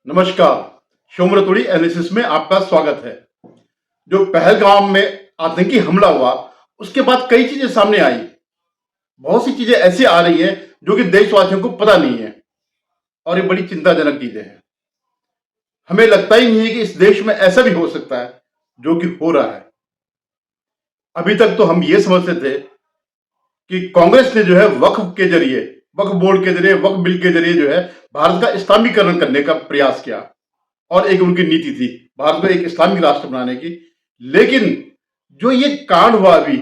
नमस्कार। शोमरतोड़ी एनालिसिस में आपका स्वागत है। जो पहलगाम में आतंकी हमला हुआ उसके बाद कई चीजें सामने आई। बहुत सी चीजें ऐसी आ रही हैं जो कि देशवासियों को पता नहीं है और ये बड़ी चिंताजनक चीजें हैं। हमें लगता ही नहीं है कि इस देश में ऐसा भी हो सकता है जो कि हो रहा है। अभी तक तो हम ये समझते थे कि कांग्रेस ने जो है वक्फ के जरिए, वक्फ बोर्ड के जरिए, वक्फ बिल के जरिए जो है भारत का इस्लामीकरण करने का प्रयास किया और एक उनकी नीति थी भारत को एक इस्लामिक राष्ट्र बनाने की। लेकिन जो ये कांड हुआ, अभी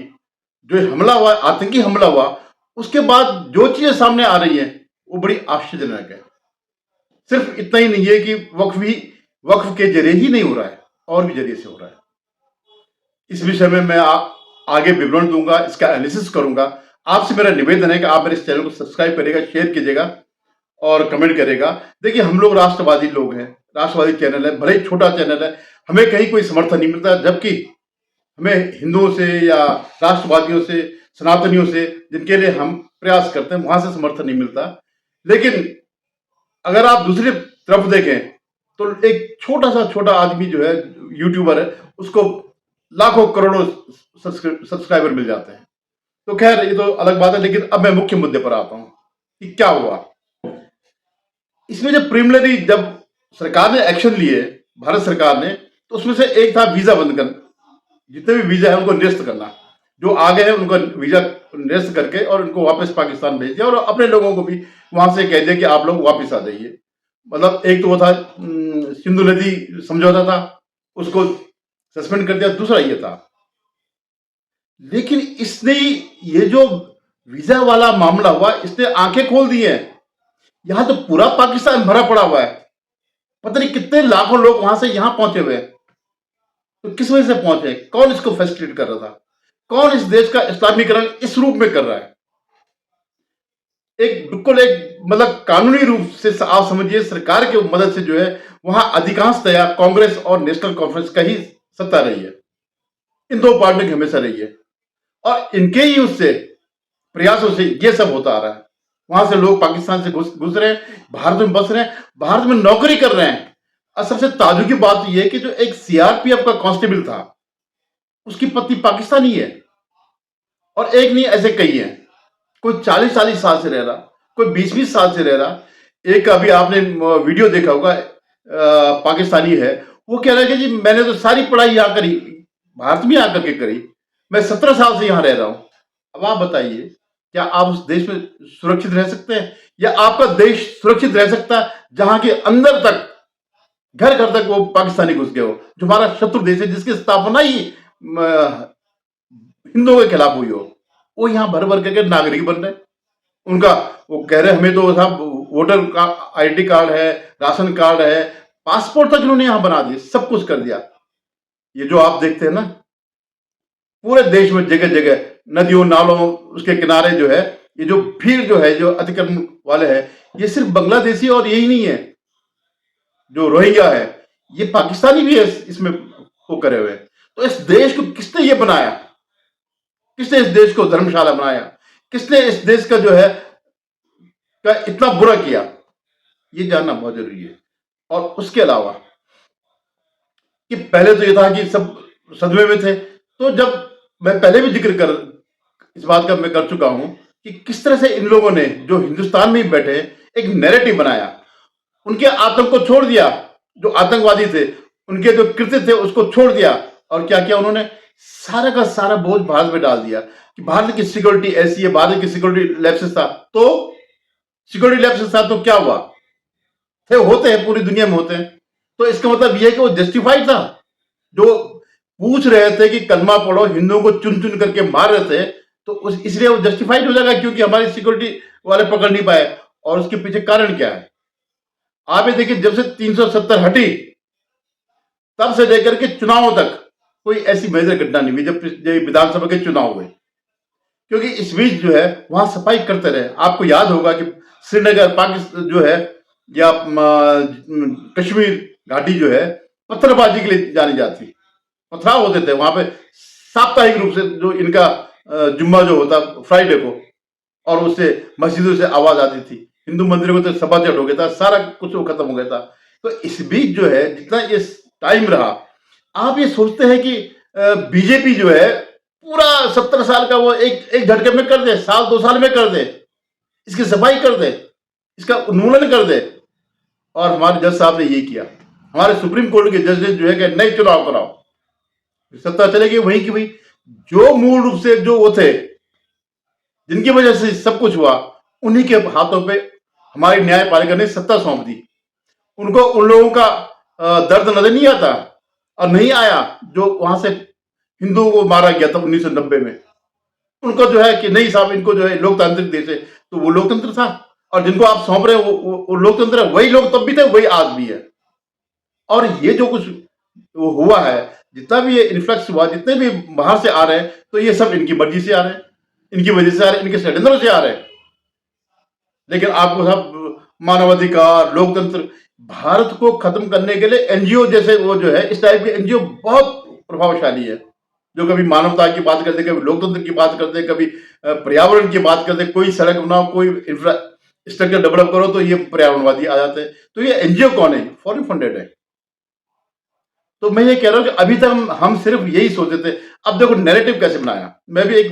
जो हमला हुआ, आतंकी हमला हुआ, उसके बाद जो चीजें सामने आ रही हैं वो बड़ी आश्चर्यजनक है। सिर्फ इतना ही नहीं है कि वक्फ के जरिए ही नहीं हो रहा है, और भी जरिए से हो रहा है। इस विषय में मैं आगे विवरण दूंगा, इसका एनालिसिस करूंगा। आपसे मेरा निवेदन है कि आप मेरे इस चैनल को सब्सक्राइब करिएगा, शेयर कीजिएगा और कमेंट करेगा। देखिए, हम लोग राष्ट्रवादी लोग हैं, राष्ट्रवादी चैनल है, भले ही छोटा चैनल है, हमें कहीं कोई समर्थन नहीं मिलता, जबकि हमें हिंदुओं से या राष्ट्रवादियों से, सनातनियों से, जिनके लिए हम प्रयास करते हैं, वहां से समर्थन नहीं मिलता। लेकिन अगर आप दूसरी तरफ देखें तो एक छोटा आदमी जो है, यूट्यूबर है, उसको लाखों करोड़ों सब्सक्राइबर मिल जाते हैं। तो खैर, ये तो अलग बात है। लेकिन अब मैं मुख्य मुद्दे पर आता हूं कि क्या हुआ इसमें। जब सरकार ने एक्शन लिए, भारत सरकार ने, तो उसमें से एक था वीजा बंद कर, जितने भी वीजा है उनको निरस्त करना। जो आ गए हैं उनको वीजा निरस्त करके और उनको वापस पाकिस्तान भेज दिया और अपने लोगों को भी वहां से कह दिया कि आप लोग वापस आ जाइए। मतलब एक तो वो था सिंधु नदी समझौता था, उसको सस्पेंड कर दिया। दूसरा ये था, लेकिन इसने ये जो वीजा वाला मामला हुआ, इसने आंखें खोल दी हैं। यहां तो पूरा पाकिस्तान भरा पड़ा हुआ है, पता नहीं कितने लाखों लोग वहां से यहां पहुंचे हुए हैं। तो किस वजह से पहुंचे? कौन इसको फैसिलिटेट कर रहा था? कौन इस देश का इस्लामीकरण इस रूप में कर रहा है? एक मतलब कानूनी रूप से आप समझिए, सरकार की मदद से जो है वहां अधिकांशतया कांग्रेस और नेशनल कॉन्फ्रेंस का ही सत्ता रही है। इन दो पार्टियों की हमेशा रही है और इनके ही उससे प्रयासों से ये सब होता आ रहा है। वहां से लोग पाकिस्तान से घुस रहे हैं, भारत में बस रहे हैं, भारत में नौकरी कर रहे हैं। और सबसे ताज्जुब की बात यह है कि जो एक सीआरपीएफ का कांस्टेबल था, उसकी पत्नी पाकिस्तानी है। और एक नहीं, ऐसे कई हैं। कोई 40-40 साल से रह रहा, कोई 20-20 साल से रह रहा। एक अभी आपने वीडियो देखा होगा, पाकिस्तानी है, वो कह रहा है कि जी मैंने तो सारी पढ़ाई यहाँ करी, भारत में आकर के करी, मैं 17 साल से यहां रह रहा हूं। अब आप बताइए, क्या आप उस देश में सुरक्षित रह सकते हैं? या आपका देश सुरक्षित रह सकता है जहां के अंदर तक, घर घर तक वो पाकिस्तानी घुस गए हो, जो हमारा शत्रु देश है, जिसकी स्थापना ही हिंदुओं के खिलाफ हुई हो, वो यहां भर भर करके नागरिक बन रहे। उनका वो कह रहे हमें तो साहब वोटर का आईडी कार्ड है, राशन कार्ड है, पासपोर्ट तक इन्होंने यहां बना दिए, सब कुछ कर दिया। ये जो आप देखते हैं ना, पूरे देश में जगह जगह नदियों नालों उसके किनारे जो है, ये जो भीड़ जो है, जो अतिक्रमण वाले हैं, ये सिर्फ बांग्लादेशी और यही नहीं है, जो रोहिंग्या है, ये पाकिस्तानी भी है इसमें वो करे हुए। तो इस देश को किसने ये बनाया? किसने इस देश को धर्मशाला बनाया? किसने इस देश का जो है का इतना बुरा किया? ये जानना बहुत जरूरी है। और उसके अलावा कि पहले तो ये था कि सब सदमे में थे। तो जब मैं पहले भी इस बात का मैं कर चुका हूं कि किस तरह से इन लोगों ने, जो हिंदुस्तान में ही बैठे, एक नैरेटिव बनाया, उनके आतंक को छोड़ दिया। जो आतंकवादी थे, उनके जो कृत्य थे, उसको छोड़ दिया। और क्या किया उन्होंने? सारा का सारा बोझ भारत में डाल दिया कि भारत की सिक्योरिटी ऐसी है, भारत की सिक्योरिटी लैप्सेस था। तो सिक्योरिटी लैप्सेस था तो क्या हुआ? थे, होते हैं, पूरी दुनिया में होते हैं। तो इसका मतलब यह है कि वो जस्टिफाइड था। जो पूछ रहे थे कि कलमा पढ़ो, हिंदुओं को चुन चुन करके मार रहे थे, तो इसलिए वो जस्टिफाइड हो जाएगा क्योंकि हमारी सिक्योरिटी वाले पकड़ नहीं पाए। और उसके पीछे कारण क्या है? आप ये देखिए, जब से 370 हटी, तब से लेकर के चुनावों तक कोई ऐसी मेजर घटना नहीं हुई जब विधानसभा के चुनाव हुए। क्योंकि इस बीच जो है वहां सफाई करते रहे। आपको याद होगा कि श्रीनगर पाकिस्तान जो है, या कश्मीर घाटी जो है, पत्थरबाजी के लिए जानी जाती, पथराव होते थे वहां पे साप्ताहिक रूप से। जो इनका जुम्मा जो होता फ्राइडे को, और उससे मस्जिदों से आवाज आती थी, हिंदू मंदिरों में तो सभाचट हो गया था, सारा कुछ वो खत्म हो गया था। तो इस बीच जो है जितना ये टाइम रहा, आप ये सोचते हैं कि बीजेपी जो है पूरा 70 साल का वो एक एक झटके में कर दे, साल 2 साल में कर दे, इसकी सफाई कर दे, इसका उन्मूलन कर दे। और हमारे जज साहब ने ये किया। हमारे सुप्रीम कोर्ट के जज ने जो है कि नए चुनाव कराओ, सत्ता चलेगी वहीं की वहीं। जो मूल रूप से जो वो थे, जिनकी वजह से सब कुछ हुआ, उन्हीं के हाथों पे हमारी न्यायपालिका ने सत्ता सौंप दी। उनको उन लोगों का दर्द नजर नहीं आता और नहीं आया जो वहां से हिंदुओं को मारा गया था 1990 में। उनको जो है कि नहीं साहब, इनको जो है लोकतांत्रिक देश है, तो वो लोकतंत्र था। और जिनको आप सौंप रहे हो वो लोकतंत्र है। वही लोग तब भी थे, वही आज भी है। और ये जो कुछ वो हुआ है, जितना भी ये इन्फ्लक्स हुआ, जितने भी बाहर से आ रहे हैं, तो ये सब इनकी मर्जी से आ रहे हैं, इनकी वजह से आ रहे हैं, इनके षड्यंत्रों से आ रहे हैं। लेकिन आपको सब मानवाधिकार, लोकतंत्र, भारत को खत्म करने के लिए एनजीओ जैसे वो जो है, इस टाइप के एनजीओ बहुत प्रभावशाली है, जो कभी मानवता की बात करते, कभी लोकतंत्र की बात करते, कभी पर्यावरण की बात करते। कोई सड़क बनाओ, कोई इंफ्रास्ट्रक्चर डेवलप करो, तो ये पर्यावरणवादी आ जाते हैं। तो ये एनजीओ कौन है? फॉरेन फंडेड है। तो मैं ये कह रहा हूं कि अभी तक हम सिर्फ यही सोचते थे। अब देखो नैरेटिव कैसे बनाया। मैं भी एक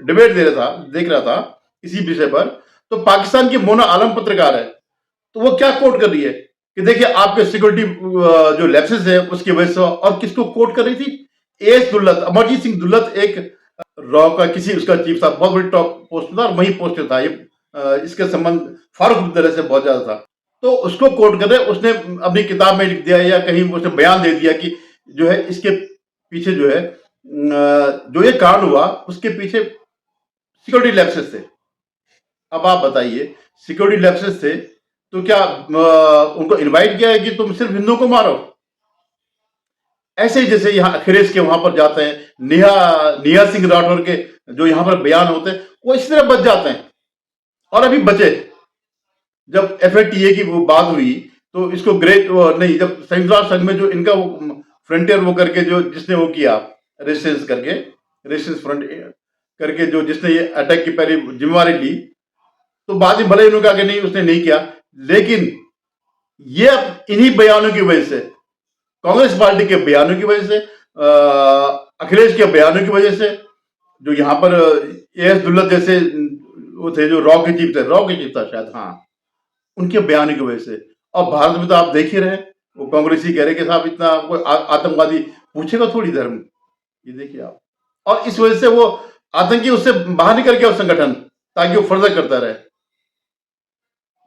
डिबेट देख रहा था इसी विषय पर। तो पाकिस्तान की मोना आलम पत्रकार है, तो वो क्या कोट कर रही है कि देखिए आपके सिक्योरिटी जो लैप्सेस है उसकी वजह से। और किसको कोट कर रही थी? एएस दुल्लत, अमरजीत सिंह दुल्लत, एक रॉ का किसी उसका चीफ था, बहुत बड़ी टॉप पोस्ट था और वही पोस्ट था। ये इसके संबंध फारूक अब्दुल्ला से बहुत ज्यादा था। तो उसको कोट कर रहे, उसने अपनी किताब में लिख दिया या कहीं उसने बयान दे दिया कि जो है इसके पीछे जो है जो ये कांड हुआ उसके पीछे सिक्योरिटी लैप्सेस थे। अब आप बताइए, सिक्योरिटी लैप्सेस थे तो क्या उनको इनवाइट किया है कि तुम सिर्फ हिंदुओं को मारो? ऐसे ही जैसे यहाँ अखिलेश के वहां पर जाते हैं, नेहा सिंह राठौर के जो यहाँ पर बयान होते हैं, वो इस तरह बच जाते हैं। और अभी बचे, जब एफएटीए की वो बात हुई तो इसको ग्रेट नहीं, जब संयुक्त राष्ट्र संघ में जो इनका वो फ्रंटियर वो करके जो जिसने वो किया रेजिस्टेंस फ्रंट करके जो जिसने ये अटैक की पहली जिम्मेवारी ली, तो बाद में भले इन्होंने कहा कि नहीं उसने नहीं किया, लेकिन ये अब इन्हीं बयानों की वजह से, कांग्रेस पार्टी के बयानों की वजह से, अखिलेश के बयानों की वजह से, जो यहाँ पर एएस दुल्लत जैसे वो थे जो रॉ के चीफ था शायद, हाँ, उनके बयानों की वजह से। और भारत में तो आप देख ही रहे, वो कांग्रेसी कह रहे कि साहब इतना कोई आतंकवादी पूछेगा थोड़ी धर्म, ये देखिए आप। और इस वजह से वो आतंकी उससे बाहर निकल गया उस संगठन, ताकि वो फर्दर करता रहे।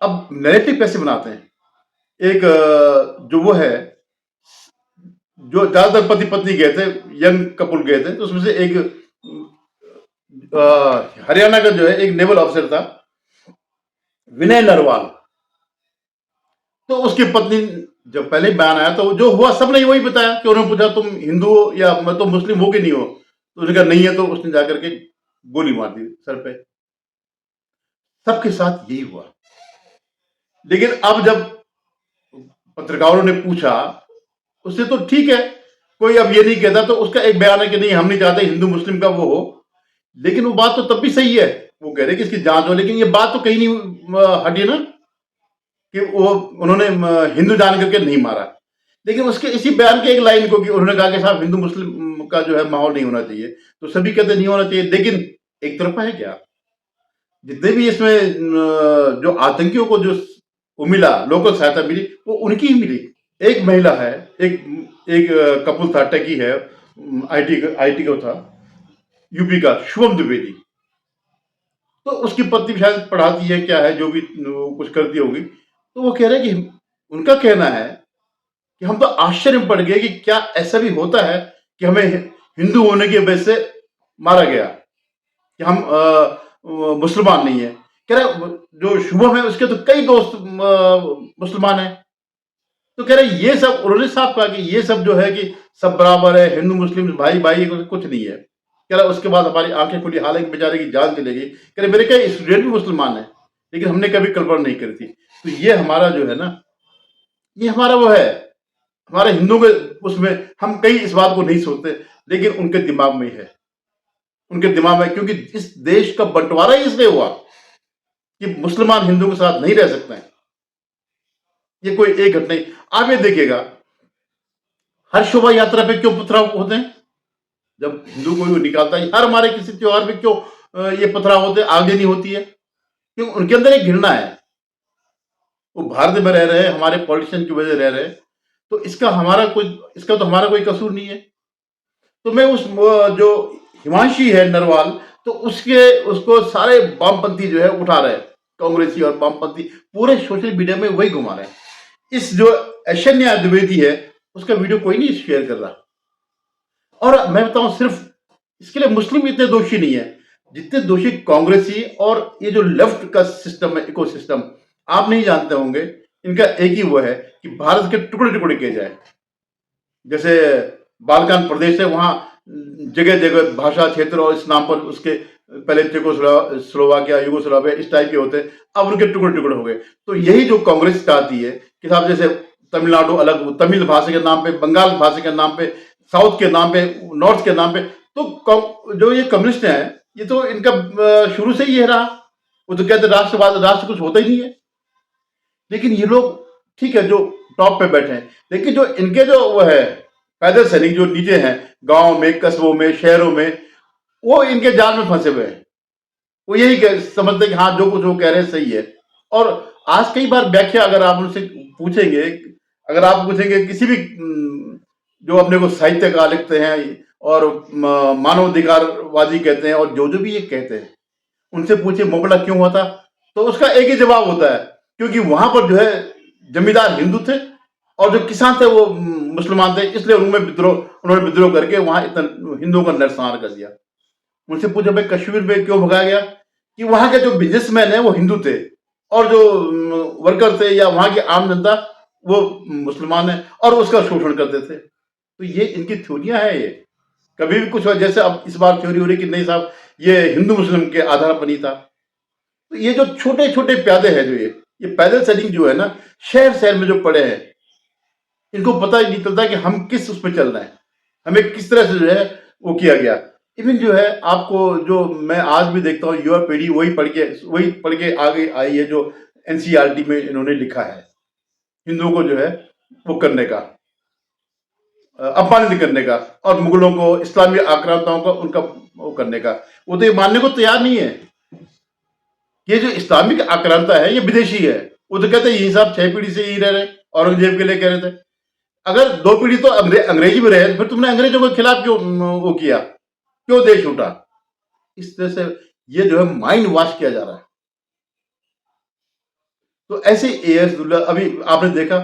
अब नैरेटिव कैसे बनाते हैं? एक जो वो है, जो ज्यादातर पति पत्नी गए थे, यंग कपुल गए थे, तो उसमें से एक हरियाणा का जो है एक नेवल ऑफिसर था, विनय नरवाल। तो उसकी पत्नी जब पहले बयान आया तो जो हुआ सबने वही बताया कि उन्होंने पूछा तुम हिंदू हो या मैं तो मुस्लिम हो कि नहीं हो, तो उसने कहा नहीं है, तो उसने जाकर के गोली मार दी सर पे। सबके साथ यही हुआ। लेकिन अब जब पत्रकारों ने पूछा उससे, तो ठीक है, कोई अब ये नहीं कहता, तो उसका एक बयान है कि नहीं हम नहीं चाहते हिंदू मुस्लिम का वो हो। लेकिन वो बात तो तब भी सही है, वो कह रहे कि इसकी जांच हो, लेकिन ये बात तो कहीं नहीं हटी ना कि वो उन्होंने हिंदू जान करके नहीं मारा। लेकिन उसके इसी बयान के एक लाइन को कि उन्होंने कहा कि साहब हिंदू मुस्लिम का जो है माहौल नहीं होना चाहिए, तो सभी कहते नहीं होना चाहिए। लेकिन एक तरफा है क्या? जितने भी इसमें जो आतंकियों को जो वो मिला, लोकल सहायता मिली, वो उनकी ही मिली। एक महिला है, एक एक कपुल था, टेकी है, आईटी का था, यूपी का, शुभम द्विवेदी। तो उसकी पत्नी शायद पढ़ाती है, क्या है जो भी कुछ करती होगी। तो वो कह रहे हैं कि उनका कहना है कि हम तो आश्चर्य में पड़ गए कि क्या ऐसा भी होता है कि हमें हिंदू होने की वजह से मारा गया, कि हम मुसलमान नहीं है। कह रहे जो शुभम है उसके तो कई दोस्त मुसलमान हैं। तो कह रहे ये सब, उन्होंने साफ कहा कि ये सब जो है कि सब बराबर है, हिंदू मुस्लिम भाई भाई, कुछ नहीं है। कह रहा उसके बाद हमारी आंखें खुली, हालांकि बेचारे की जान चलेगी। कह रहे मेरे कई स्टूडेंट भी मुसलमान है, लेकिन हमने कभी कल्पना नहीं करी थी। तो ये हमारा जो है ना, ये हमारा वो है, हमारे हिंदुओं के उसमें हम कई इस बात को नहीं सोचते, लेकिन उनके दिमाग में है, उनके दिमाग में, क्योंकि इस देश का बंटवारा ही इसलिए हुआ कि मुसलमान हिंदुओं के साथ नहीं रह सकते हैं। ये कोई एक घटना नहीं। आप ये देखिएगा, हर शोभा यात्रा पे क्यों पथराव होते हैं? जब हिंदू कोई निकालता है, हर हमारे किसी त्योहार पे क्यों ये पथराव होते हैं, आगजनी होती है? क्यों? उनके अंदर एक घृणा है। वो भारत में रह रहे हैं, हमारे पॉलिटिशियन की वजह से रह रहे हैं, तो इसका तो हमारा कोई कसूर नहीं है। तो मैं जो हिमांशी है नरवाल, तो उसको सारे वामपंथी जो है उठा रहे हैं, कांग्रेसी और वामपंथी पूरे सोशल मीडिया में वही घुमा रहे हैं। इस जो ऐश्वर्या द्विवेदी है, उसका वीडियो कोई नहीं शेयर कर रहा। और मैं बताऊं, सिर्फ इसके लिए मुस्लिम इतने दोषी नहीं है जितने दोषी कांग्रेसी और ये जो लेफ्ट का सिस्टम है, इकोसिस्टम। आप नहीं जानते होंगे, इनका एक ही वो है कि भारत के टुकड़े टुकड़े किए जाए। जैसे बाल्कान प्रदेश है, वहां जगह जगह भाषा क्षेत्र और इस नाम पर उसके पहले चेकोस्लोवाकिया, यूगोस्लाविया इस टाइप के होते, अब उनके टुकड़े टुकड़े हो गए। तो यही जो कांग्रेस चाहती है कि साहब जैसे तमिलनाडु अलग, तमिल भाषा के नाम पे, बंगाल भाषा के नाम पे, साउथ के नाम पे, नॉर्थ के नाम पे, तो जो ये कम्युनिस्ट हैं, ये तो इनका शुरू से ही ये रहा। वो तो कहते राष्ट्रवाद, राष्ट्र कुछ होता ही नहीं है। लेकिन ये लोग ठीक है जो टॉप पे बैठे हैं, लेकिन जो इनके जो वो है पैदल सैनिक जो नीचे हैं, गांव में, कस्बों में, शहरों में, वो इनके जाल में फंसे हुए हैं। वो यही समझते हैं कि हाँ जो कुछ वो कह रहे हैं सही है। और आज कई बार व्याख्या अगर आप उनसे पूछेंगे, अगर आप पूछेंगे किसी भी जो अपने को साहित्यकार लिखते हैं और मानवाधिकारवादी कहते हैं, और जो जो भी ये कहते हैं, उनसे पूछे मोहल्ला क्यों हुआ था, तो उसका एक ही जवाब होता है, क्योंकि वहां पर जो है जमींदार हिंदू थे और जो किसान थे वो मुसलमान थे, इसलिए उन्होंने विद्रोह करके वहां इतना हिंदुओं का नरसंहार कर दिया। उनसे पूछा भाई कश्मीर में क्यों भगाया गया, कि वहां के जो बिजनेसमैन है वो हिंदू थे और जो वर्कर थे या वहां की आम जनता वो मुसलमान है और उसका शोषण करते थे। तो ये इनकी थ्योरियां है। ये कभी भी कुछ हो, जैसे अब इस बार थ्योरी हो रही कि नहीं साहब ये हिंदू मुस्लिम के आधार पर नहीं था। तो ये जो छोटे छोटे प्यादे हैं, जो ये पैदल सैनिक जो है ना, शहर शहर में जो पड़े हैं, इनको पता ही नहीं चलता कि हम किस उसमें चल रहे हैं, हमें किस तरह से जो है वो किया गया। इवन जो है आपको, जो मैं आज भी देखता हूँ, युवा पीढ़ी वही पढ़ के आगे आई है जो एनसीईआरटी में इन्होंने लिखा है, हिंदुओं को जो है वो करने का, अपमानित करने का, और मुगलों को, इस्लामी आक्रांताओं का उनका वो करने का। वो तो ये मानने को तैयार नहीं है। ये जो इस्लामिक आक्रांता है ये विदेशी है। वो तो कहते हैं ये साहब 6 पीढ़ी से ही रह रहे, औरंगजेब के लिए कह रहे थे। अगर 2 पीढ़ी तो अंग्रेजी में रहे, फिर तुमने अंग्रेजों के खिलाफ क्यों वो किया, क्यों देश छूटा? इस तरह से ये जो है माइंड वॉश किया जा रहा है। तो ऐसे एएस अभी आपने देखा,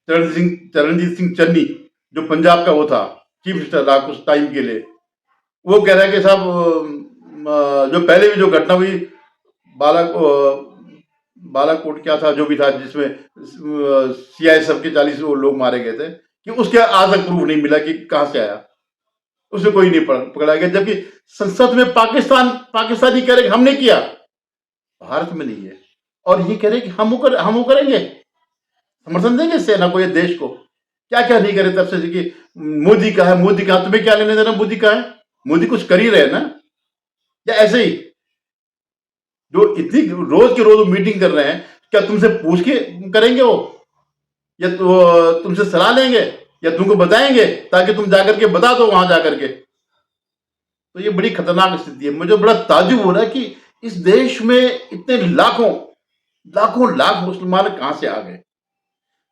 चरणजीत सिंह चन्नी जो पंजाब का वो था चीफ मिनिस्टर रहा कुछ टाइम के लिए, वो कह रहा है कि साहब जो पहले भी जो घटना हुई बालाकोट क्या था जो भी था, जिसमें सीआईएसएफ के 40 लोग मारे गए थे, कि उसके आज तक प्रूफ नहीं मिला कि कहां से आया, उसे कोई नहीं पकड़ा गया। जबकि संसद में पाकिस्तानी कह रहे कि हमने किया, भारत में नहीं है, और ये कह रहे कि हम वो करेंगे, समर्थन देंगे सेना को, ये देश को। क्या क्या नहीं करे तब से कि मोदी का है, मोदी का, तुम्हें क्या लेने देना मोदी का है? मोदी कुछ कर ही रहे ना, या ऐसे ही जो इतनी रोज के रोज मीटिंग कर रहे हैं, क्या तुमसे पूछ के करेंगे वो, या तो तुमसे सलाह लेंगे, या तुमको बताएंगे ताकि तुम जाकर के बता दो वहां जाकर के? तो ये बड़ी खतरनाक स्थिति है। मुझे बड़ा ताज्जुब हो रहा है कि इस देश में इतने लाख मुसलमान कहां से आ गए,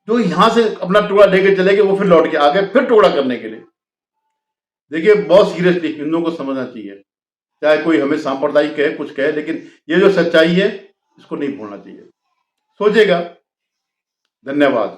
जो यहां से अपना टुकड़ा लेके चले गए, वो फिर लौट के आ गए फिर टुकड़ा करने के लिए। देखिए बहुत सीरियसली हिंदुओं को समझना चाहिए, चाहे कोई हमें सांप्रदायिक कहे, कुछ कहे, लेकिन ये जो सच्चाई है इसको नहीं भूलना चाहिए। सोचिएगा। धन्यवाद।